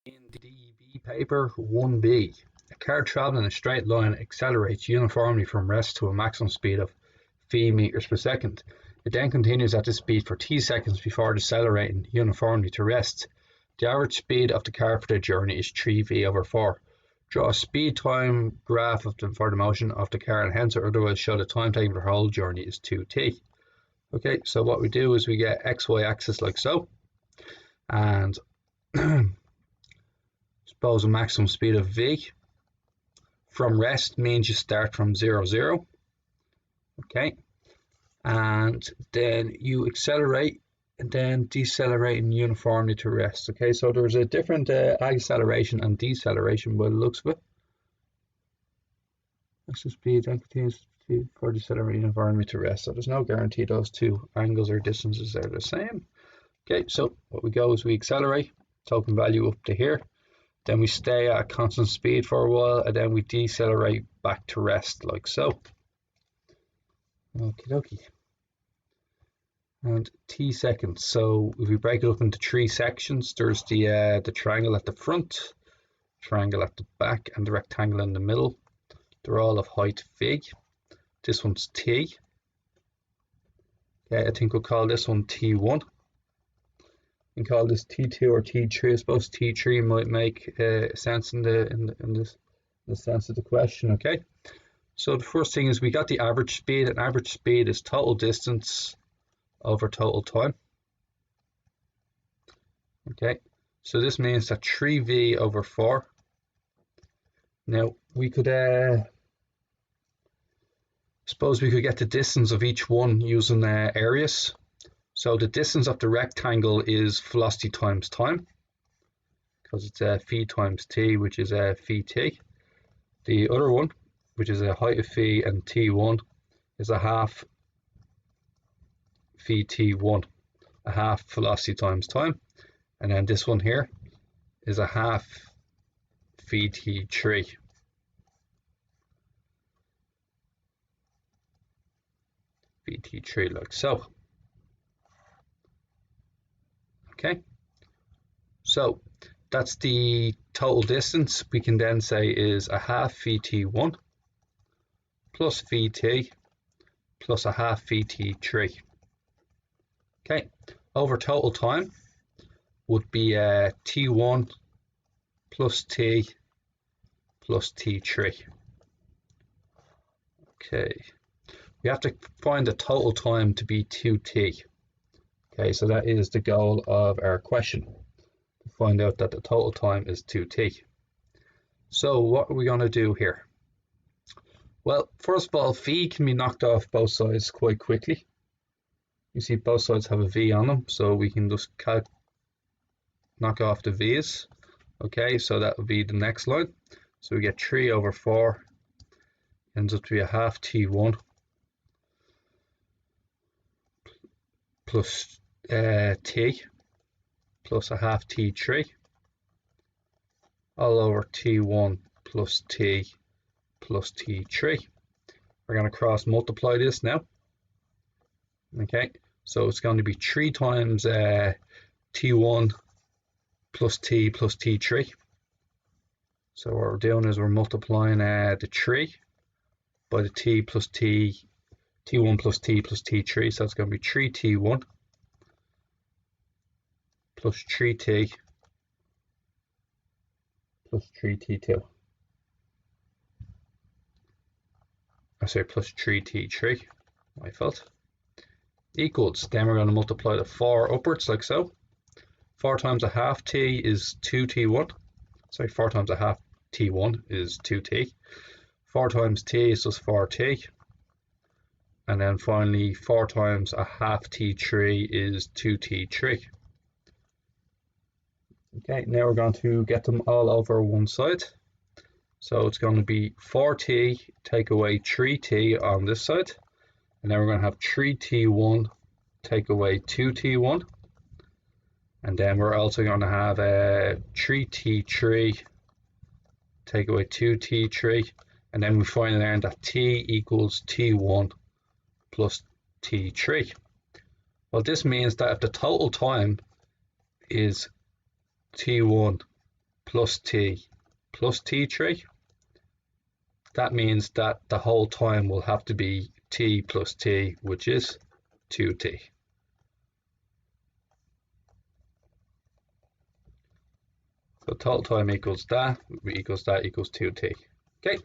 In the DEB paper 1b, a car traveling in a straight line accelerates uniformly from rest to a maximum speed of v meters per second. It then continues at this speed for t seconds before decelerating uniformly to rest. The average speed of the car for the journey is 3v/4. Draw a speed time graph for the motion of the car and hence or otherwise show the time taken for the whole journey is 2t. Okay, so what we do is we get xy axis like so, and suppose a maximum speed of v. From rest means you start from 0, 0. Okay, and then you accelerate and then decelerating uniformly to rest. Okay, so there's a different acceleration and deceleration by the looks of it. Maximum speed and continuous speed for decelerating uniformly to rest. So there's no guarantee those two angles or distances are the same. Okay, so what we go is we accelerate, token value up to here. Then we stay at a constant speed for a while, and then we decelerate back to rest, like so. Okie dokie. And t seconds. So if we break it up into 3 sections, there's the triangle at the front, triangle at the back, and the rectangle in the middle. They're all of height v. This one's t. Okay, I think we'll call this one t1. And call this T2 or T3. I suppose T3 might make sense in the sense of the question. Okay, so the first thing is we got the average speed, and average speed is total distance over total time. Okay, so this means that 3v/4. Now we could suppose we could get the distance of each one using areas. So the distance of the rectangle is velocity times time, because it's phi times t, which is phi t. The other one, which is a height of phi and t1, is a half phi t1, a half velocity times time. And then this one here is a half phi t3. Phi t3, like so. Okay, so that's the total distance. We can then say is a half phi t1 plus phi t plus a half phi t3. Okay, over total time would be t1 plus t plus t3. Okay, we have to find the total time to be 2t. Okay, so that is the goal of our question, to find out that the total time is 2t. So what are we going to do here? Well, first of all, v can be knocked off both sides quite quickly. You see both sides have a v on them, so we can just knock off the v's. Okay, so that would be the next line. So we get 3/4 ends up to be a half t1 plus t plus a half t3 all over t1 plus t plus t3. We're going to cross multiply this now. Okay, so it's going to be 3 times t1 plus t plus t3. So what we're doing is we're multiplying the 3 by the t plus t, t1 plus t plus t3, so it's going to be 3t1 plus 3t plus 3t2. I say plus 3t3, my fault, equals, then we're going to multiply the 4 upwards like so. 4 times a half t is 2t1. Sorry, 4 times a half t1 is 2t. 4 times t is just 4t. And then finally 4 times a half t3 is 2t3. Okay, now we're going to get them all over one side. So it's going to be 4t take away 3t on this side. And then we're going to have 3t1 take away 2t1. And then we're also going to have 3t3 take away 2t3. And then we finally learn that t equals t1 plus t3. Well, this means that if the total time is t1 plus t plus t3, that means that the whole time will have to be t plus t, which is 2t. So total time equals that 2t. Okay,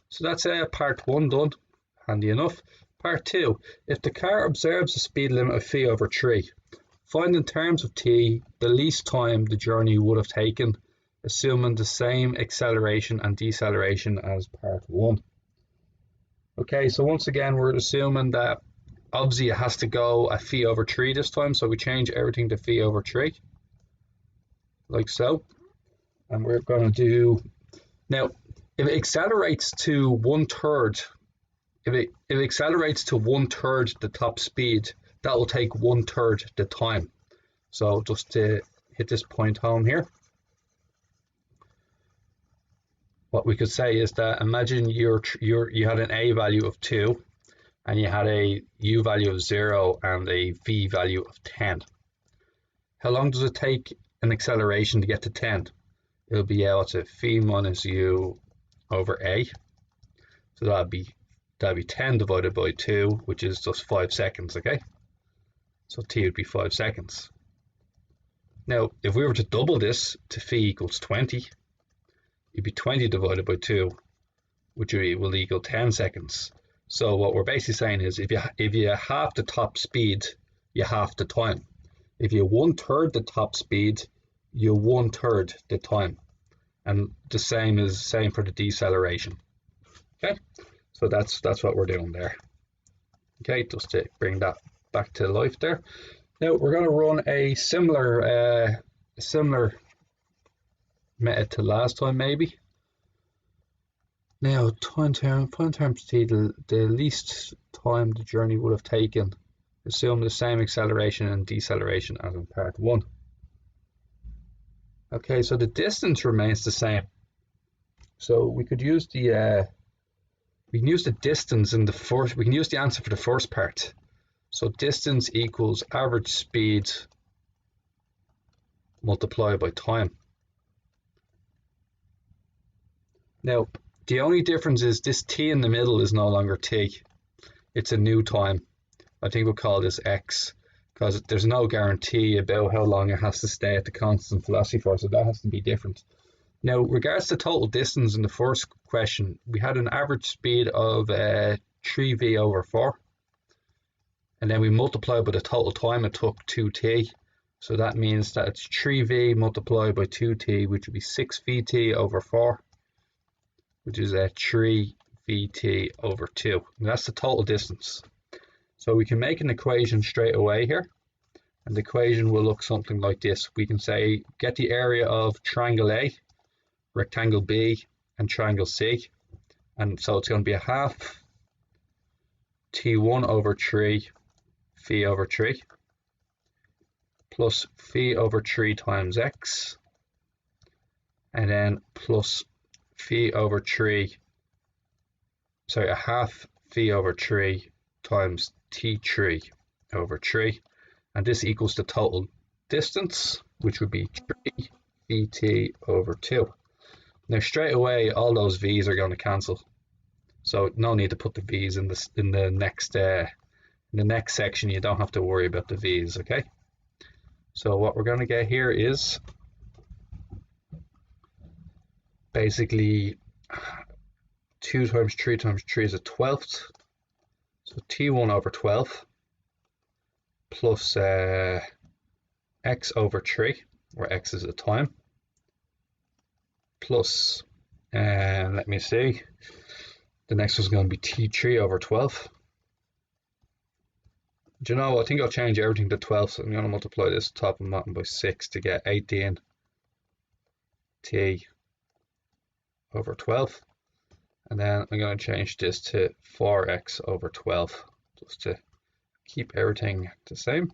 so that's part 1 done, handy enough. Part 2, if the car observes a speed limit of phi over 3, find in terms of t the least time the journey would have taken, assuming the same acceleration and deceleration as part 1. Okay, so once again we're assuming that obviously it has to go at phi over 3 this time, so we change everything to phi over 3, like so. And we're going to do, now if it accelerates to 1/3, if it accelerates to 1/3 the top speed, that will take 1/3 the time. So just to hit this point home here, what we could say is that imagine you had an A value of 2 and you had a U value of 0 and a V value of 10. How long does it take an acceleration to get to 10? It'll be able to phi minus U over A. So that'd be 10 divided by 2, which is just 5 seconds, okay? So t would be 5 seconds. Now, if we were to double this to phi equals 20, it'd be 20 divided by 2, which will equal 10 seconds. So what we're basically saying is if you half the top speed, you half the time. If you 1/3 the top speed, you 1/3 the time. And the same for the deceleration. Okay, so that's what we're doing there. Okay, just to bring that back to life there. Now we're going to run a similar method to last time, maybe. Now, find terms t the least time the journey would have taken, assume the same acceleration and deceleration as in part 1. Okay, so the distance remains the same. So we could use the distance in the first. We can use the answer for the first part. So distance equals average speed multiplied by time. Now, the only difference is this t in the middle is no longer t. It's a new time. I think we'll call this x, because there's no guarantee about how long it has to stay at the constant velocity for, so that has to be different. Now, regards to total distance in the first question, we had an average speed of 3v over 4, and then we multiplied by the total time it took, 2t. So that means that it's 3v multiplied by 2t, which would be 6vt over 4, which is 3vt over 2. And that's the total distance. So we can make an equation straight away here, and the equation will look something like this. We can say get the area of triangle A, rectangle B, and triangle C, and so it's going to be a half t1 over 3 phi over 3 plus phi over 3 times x, and then plus phi over 3, sorry, a half phi over 3 times t3 over 3, and this equals the total distance, which would be 3 vt over 2. Now straight away all those v's are going to cancel, so no need to put the v's in the next section. You don't have to worry about the v's. Okay, so what we're going to get here is basically 2 times 3 times 3 is a 12th, so t1 over 12 plus x over 3, where x is the time, plus, let me see, the next one's going to be t3 over 12. Do you know, I think I'll change everything to 12, so I'm going to multiply this top and bottom by 6 to get 18 t over 12. And then I'm going to change this to 4x over 12, just to keep everything the same.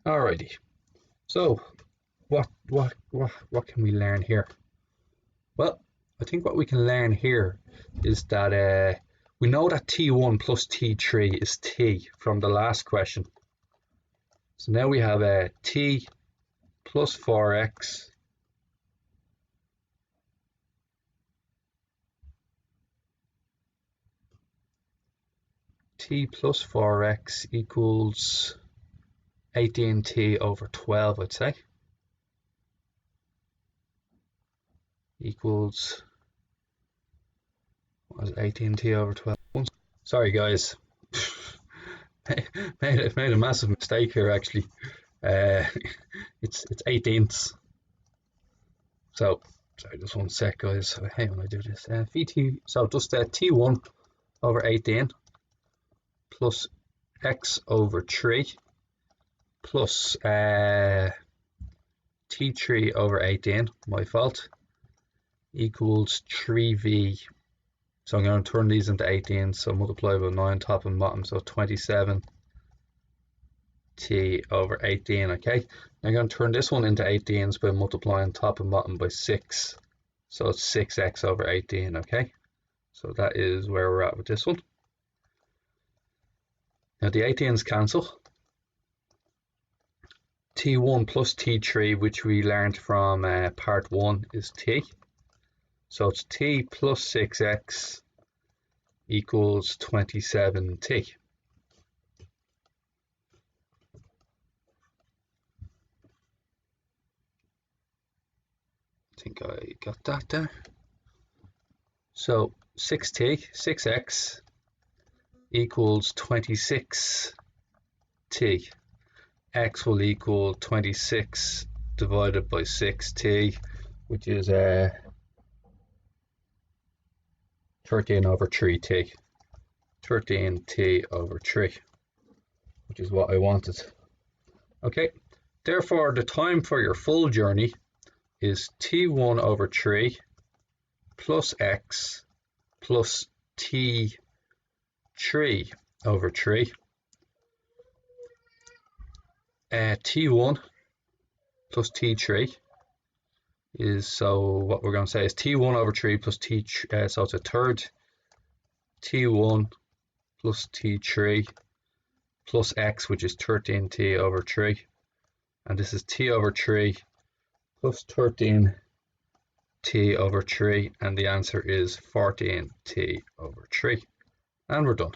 Alrighty, so what can we learn here? Well, I think what we can learn here is that we know that t1 plus t3 is t from the last question. So now we have t plus 4x t plus 4x equals 18t over 12, I'd say. Equals, what was it, 18t over 12? Sorry guys, made a massive mistake here actually. It's 18ths. So, sorry, just one sec guys, I hate when I do this. Vt, so just t1 over 18 plus x over 3 plus t3 over 18, my fault, equals 3v. So I'm going to turn these into 18, so multiply by 9 top and bottom, so 27t over 18, okay? Now I'm going to turn this one into 18s by multiplying top and bottom by 6, so it's 6x over 18, okay? So that is where we're at with this one. Now the 18s cancel. T1 plus T3, which we learned from part 1, is T. So it's T plus 6x equals 27t. I think I got that there. So 6x equals 26t. X will equal 26 divided by 6t, which is 13 over 3t. 13t over 3, which is what I wanted. Okay, therefore the time for your full journey is t1 over 3 plus x plus t3 over 3. T1 plus T3 is, so what we're going to say is T1 over 3 plus T3, so it's a third T1 plus T3 plus x, which is 13t over 3, and this is t over 3 plus 13t over 3, and the answer is 14t over 3, and we're done.